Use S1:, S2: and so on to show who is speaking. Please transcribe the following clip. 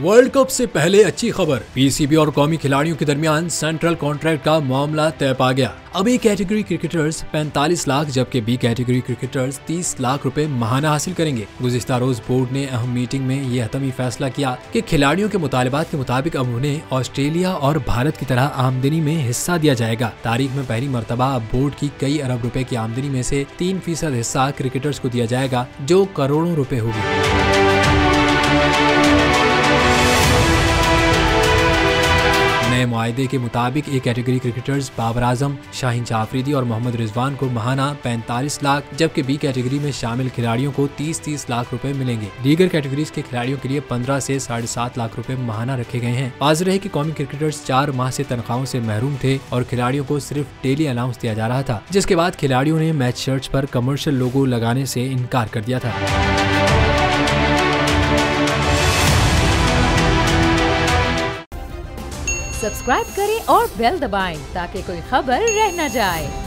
S1: World cup से पहले अच्छी खबर, पीसीबी और कौमी खिलाड़ियों के दरमियान सेंट्रल कॉन्ट्रैक्ट का मामला तय पा गया। अब ए कैटेगरी क्रिकेटर्स 45 लाख जबकि बी कैटेगरी क्रिकेटर्स 30 लाख रुपए महाना हासिल करेंगे। गुज़िश्ता रोज बोर्ड ने अहम मीटिंग में ये हतमी फैसला किया कि खिलाड़ियों के मुतालिबात के मुताबिक अब उन्हें ऑस्ट्रेलिया और भारत की तरह आमदनी में हिस्सा दिया जाएगा। तारीख में पहली मर्तबा अब बोर्ड की कई अरब रुपए की आमदनी में से 3% हिस्सा क्रिकेटर्स को दिया जाएगा, जो करोड़ों रुपए होगी। नए मुआहदे के मुताबिक A category cricketers Babar Azam, Shaheen Afridi और मोहम्मद रिजवान को महाना 45 लाख जबकि बी कैटेगरी में शामिल खिलाड़ियों को 30-30 लाख रुपए मिलेंगे। दीगर कैटेगरीज के खिलाड़ियों के लिए 15 से 7.5 लाख रुपए महाना रखे गए हैं। वाज़ेह है कि कौमी क्रिकेटर्स 4 माह से तनख्वाहों से महरूम थे और खिलाड़ियों को सिर्फ डेली अलाउंस दिया जा रहा था, जिसके बाद खिलाड़ियों ने मैच शर्ट्स पर कमर्शियल लोगो लगाने से इनकार कर दिया था।
S2: सब्सक्राइब करें और बेल दबाएं ताकि कोई खबर रह न जाए।